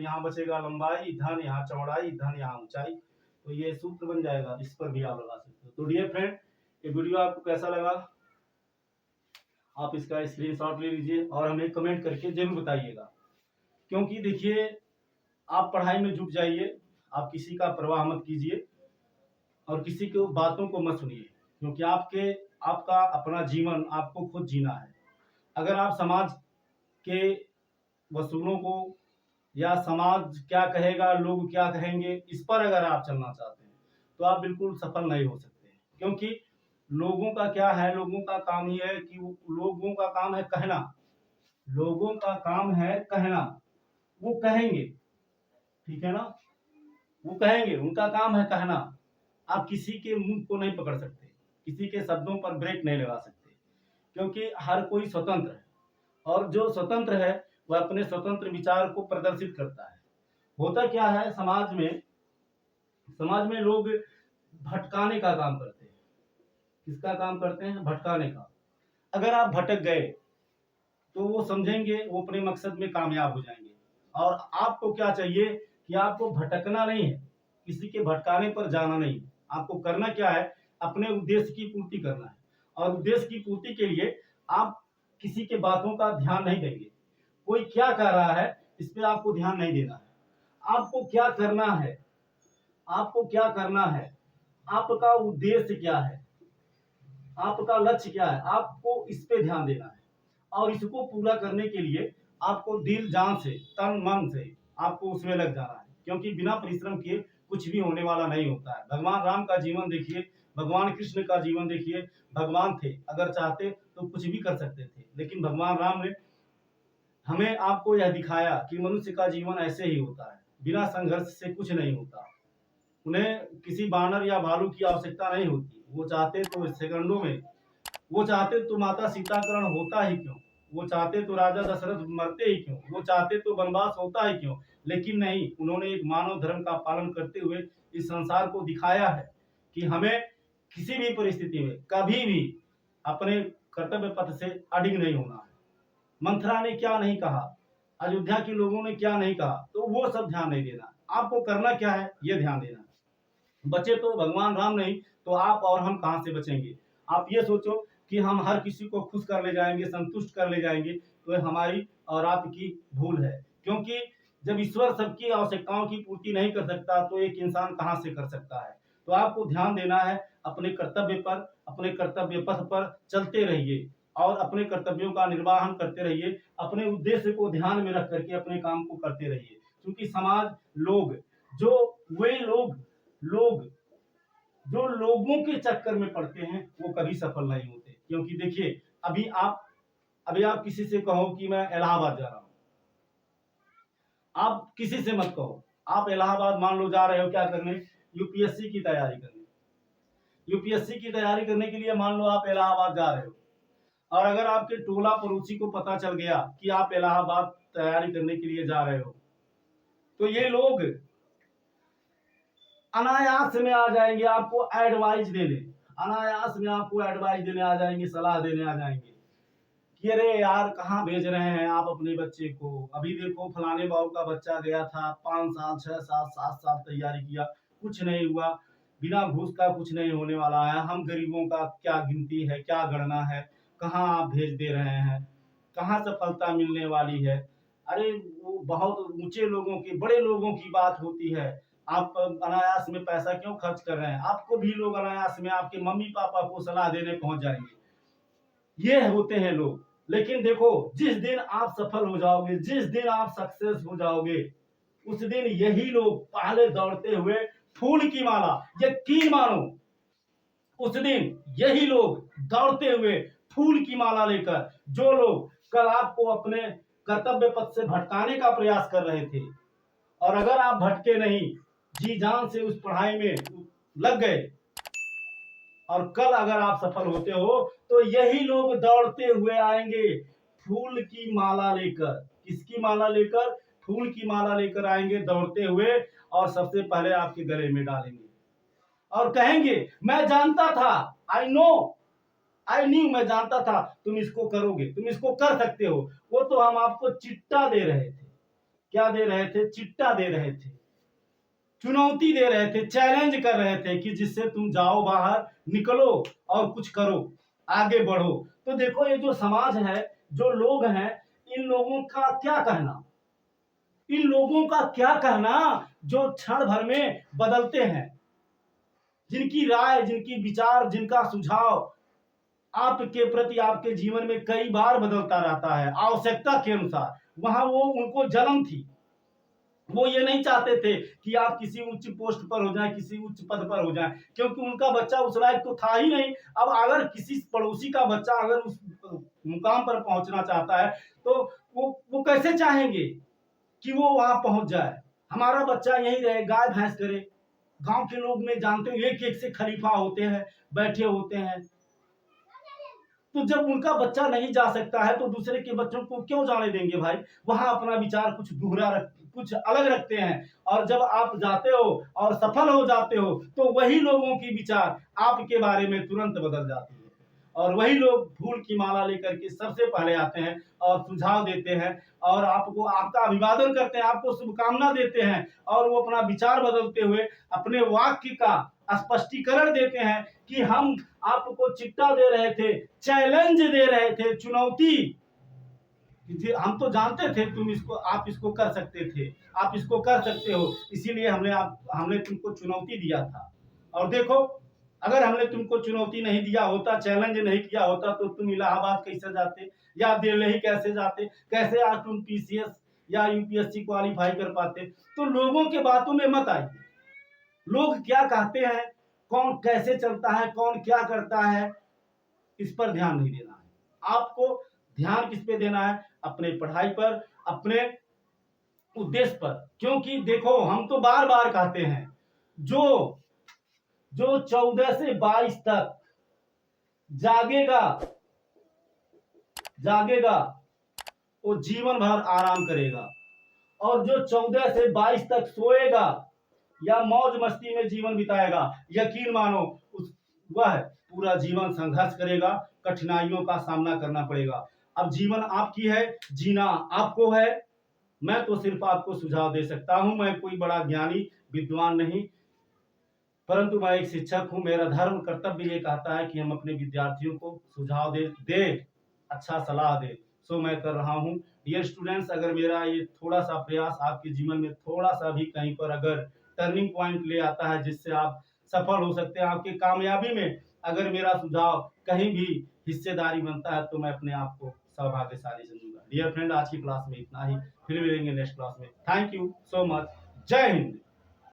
यहाँ बचेगा लंबाई, धन यहाँ चौड़ाई, धन यहाँ ऊंचाई। तो ये सूत्र बन जाएगा, इस पर भी आप लगा सकते हो। तो डियर फ्रेंड, ये वीडियो आपको कैसा लगा, आप इसका स्क्रीनशॉट ले लीजिए और हमें कमेंट करके जरूर बताइएगा। क्योंकि देखिए, आप पढ़ाई में जुट जाइए, आप किसी का परवाह मत कीजिए और किसी की बातों को मत सुनिए, क्योंकि आपका अपना जीवन आपको खुद जीना है। अगर आप समाज के वसूलों को या समाज क्या कहेगा, लोग क्या कहेंगे, इस पर अगर आप चलना चाहते हैं तो आप बिल्कुल सफल नहीं हो सकते। क्योंकि लोगों का क्या है, लोगों का काम ही है कि लोगों का काम है कहना, लोगों का काम है कहना, वो कहेंगे, ठीक है ना, वो कहेंगे, उनका काम है कहना। आप किसी के मुंह को नहीं पकड़ सकते, किसी के शब्दों पर ब्रेक नहीं लगा सकते, क्योंकि हर कोई स्वतंत्र है और जो स्वतंत्र है वह अपने स्वतंत्र विचार को प्रदर्शित करता है। होता क्या है, समाज में लोग भटकाने का काम करते हैं। किसका काम करते हैं? भटकाने का। अगर आप भटक गए तो वो समझेंगे वो अपने मकसद में कामयाब हो जाएंगे। और आपको क्या चाहिए कि आपको भटकना नहीं है, किसी के भटकाने पर जाना नहीं है। आपको करना क्या है, अपने उद्देश्य की पूर्ति करना है। और उद्देश्य की पूर्ति के लिए आप किसी के बातों का ध्यान नहीं देंगे। कोई क्या कह रहा है इस पे आपको ध्यान नहीं देना है। आपको क्या करना है, आपको क्या करना है, आपका उद्देश्य क्या है, आपका लक्ष्य क्या है, आपको इस पे ध्यान देना है। और इसको पूरा करने के लिए आपको दिल जान से, तन मन से आपको उसमें लग जाना है। क्योंकि बिना परिश्रम किए कुछ भी होने वाला नहीं होता है। भगवान राम का जीवन देखिए, भगवान कृष्ण का जीवन देखिए। भगवान थे, अगर चाहते तो कुछ भी कर सकते थे, लेकिन भगवान राम ने हमें आपको यह दिखाया कि मनुष्य का जीवन ऐसे ही होता है, बिना संघर्ष से कुछ नहीं होता। उन्हें किसी बानर या भालू की आवश्यकता नहीं होती। वो चाहते तो सेकंडों में, वो चाहते तो माता सीताकरण होता ही क्यों, वो चाहते तो राजा दशरथ मरते ही क्यों, वो चाहते तो वनवास होता ही क्यों। लेकिन नहीं, उन्होंने एक मानव धर्म का पालन करते हुए इस संसार को दिखाया है कि हमें किसी भी परिस्थिति में कभी भी अपने कर्तव्य पथ से अडिग नहीं होना है। मंथरा ने क्या नहीं कहा, अयोध्या के लोगों ने क्या नहीं कहा, तो वो सब ध्यान नहीं देना। आपको करना क्या है, ये ध्यान देना। बचे तो भगवान राम नहीं तो आप और हम कहां से बचेंगे। आप ये सोचो कि हम हर किसी को खुश कर ले जाएंगे, संतुष्ट कर ले जाएंगे, तो हमारी और आपकी भूल है। क्योंकि जब ईश्वर सबकी आवश्यकताओं की पूर्ति नहीं कर सकता तो एक इंसान कहां से कर सकता है। तो आपको ध्यान देना है अपने कर्तव्य पर, अपने कर्तव्य पथ पर चलते रहिए और अपने कर्तव्यों का निर्वहन करते रहिए। अपने उद्देश्य को ध्यान में रख करके अपने काम को करते रहिए। क्योंकि समाज, लोग, जो वे लोग जो लोगों के चक्कर में पड़ते हैं वो कभी सफल नहीं होते। क्योंकि देखिए, अभी आप किसी से कहो कि मैं इलाहाबाद जा रहा हूं, आप किसी से मत कहो। आप इलाहाबाद मान लो जा रहे हो क्या करने, यूपीएससी की तैयारी करने। यूपीएससी की तैयारी करने के लिए मान लो आप इलाहाबाद जा रहे हो, और अगर आपके टोला पड़ोसी को पता चल गया कि आप इलाहाबाद तैयारी करने के लिए जा रहे हो, तो ये लोग अनायास में आ जाएंगे आपको एडवाइस देने, अनायास में आपको एडवाइस देने आ जाएंगे, सलाह देने आ जाएंगे कि अरे यार कहाँ भेज रहे हैं आप अपने बच्चे को। अभी देखो फलाने बाबू का बच्चा गया था, 5 साल 6 साल 7 साल तैयारी किया, कुछ नहीं हुआ। बिना घूस का कुछ नहीं होने वाला है। हम गरीबों का क्या गिनती है, क्या गणना है, कहाँ आप भेज दे रहे हैं, कहाँ सफलता मिलने वाली है। अरे वो बहुत ऊंचे लोगों की, बड़े लोगों की बात होती है। आप अनायास में पैसा क्यों खर्च कर रहे हैं। आपको भी लोग अनायास में आपके मम्मी पापा को सलाह देने पहुंच जाएंगे। ये होते हैं लोग। लेकिन देखो, जिस दिन आप सफल हो जाओगे, जिस दिन आप सक्सेस हो जाओगे, उस दिन यही लोग पहले दौड़ते हुए फूल की माला, यकीन मानो, उस दिन यही लोग दौड़ते हुए फूल की माला लेकर, जो लोग कल आपको अपने कर्तव्य पथ से भटकाने का प्रयास कर रहे थे, और अगर आप भटके नहीं, जी जान से उस पढ़ाई में लग गए, और कल अगर आप सफल होते हो तो यही लोग दौड़ते हुए आएंगे फूल की माला लेकर। किसकी माला लेकर? फूल की माला लेकर आएंगे दौड़ते हुए, और सबसे पहले आपके गले में डालेंगे और कहेंगे मैं जानता था, आई न्यू, मैं जानता था तुम इसको करोगे, तुम इसको कर सकते हो। वो तो हम आपको चिट्टा दे रहे थे क्या दे रहे थे, चिट्टा दे रहे थे, चुनौती दे रहे थे, चैलेंज कर रहे थे कि जिससे तुम जाओ बाहर, निकलो और कुछ करो, आगे बढ़ो। तो देखो ये जो समाज है, जो लोग हैं, इन लोगों का क्या कहना, इन लोगों का क्या कहना जो क्षण भर में बदलते हैं, जिनकी राय, जिनकी विचार, जिनका सुझाव आपके प्रति, आपके जीवन में कई बार बदलता रहता है आवश्यकता के अनुसार। वहां वो, उनको जलन थी, वो ये नहीं चाहते थे कि आप किसी उच्च पोस्ट पर हो जाएं, किसी उच्च पद पर हो जाएं, क्योंकि उनका बच्चा उस लायक तो था ही नहीं। अब अगर किसी पड़ोसी का बच्चा अगर उस मुकाम पर पहुंचना चाहता है तो वो कैसे चाहेंगे कि वो वहां पहुंच जाए। हमारा बच्चा यही रहे, गाय भैंस करे। गांव के लोग में जानते हो एक एक से खलीफा होते हैं, बैठे होते हैं। तो जब उनका बच्चा नहीं जा सकता है तो दूसरे के बच्चों को क्यों जाने देंगे भाई। वहां अपना विचार कुछ अलग रखते हैं, और जब आप जाते हो और सफल हो जाते हो तो वही लोगों की विचार आपके बारे में तुरंत बदल जाती है, और वही लोग फूल की माला लेकर के सबसे पहले आते हैं और सुझाव देते हैं, और आपको, आपका अभिवादन करते हैं, आपको शुभकामना देते हैं, और वो अपना विचार बदलते हुए अपने वाक्य का स्पष्टीकरण देते हैं कि हम आपको चिट्टा दे रहे थे, चैलेंज दे रहे थे, चुनौती। हम तो जानते थे तुम इसको, आप इसको कर सकते थे, आप इसको कर सकते हो, इसीलिए हमने तुमको चुनौती दिया था। और देखो, अगर हमने तुमको चुनौती नहीं दिया होता, चैलेंज नहीं किया होता, तो तुम इलाहाबाद कैसे जाते, या दिल्ली कैसे जाते, कैसे आज तुम पीसीएस या यूपीएससी क्वालिफाई कर पाते। तो लोगों के बातों में मत आइए। लोग क्या कहते हैं, कौन कैसे चलता है, कौन क्या करता है, इस पर ध्यान नहीं देना है। आपको ध्यान किस पे देना है, अपने पढ़ाई पर, अपने उद्देश्य पर। क्योंकि देखो, हम तो बार बार कहते हैं, जो 14 से 22 तक जागेगा वो जीवन भर आराम करेगा, और जो 14 से 22 तक सोएगा या मौज मस्ती में जीवन बिताएगा, यकीन मानो वह पूरा जीवन संघर्ष करेगा, कठिनाइयों का सामना करना पड़ेगा। अब जीवन आपकी है, जीना आपको है। मैं तो सिर्फ आपको सुझाव दे सकता हूं, मैं कोई बड़ा ज्ञानी विद्वान नहीं, परंतु मैं एक शिक्षक हूं। मेरा धर्म कर्तव्य ये कहता है कि हम अपने विद्यार्थियों को सुझाव दे, अच्छा सलाह दे। सो मैं कर रहा हूं। डियर स्टूडेंट्स, अगर मेरा ये थोड़ा सा प्रयास आपके जीवन में थोड़ा सा भी कहीं पर अगर टर्निंग पॉइंट ले आता है, जिससे आप सफल हो सकते हैं आपकी कामयाबी में, अगर मेरा सुझाव कहीं भी हिस्सेदारी बनता है, तो मैं अपने आप को सौभाग्यशाली समझूंगा। डियर फ्रेंड, आज की क्लास में इतना ही, फिर मिलेंगे नेक्स्ट क्लास में। Thank you so much. जय हिंद।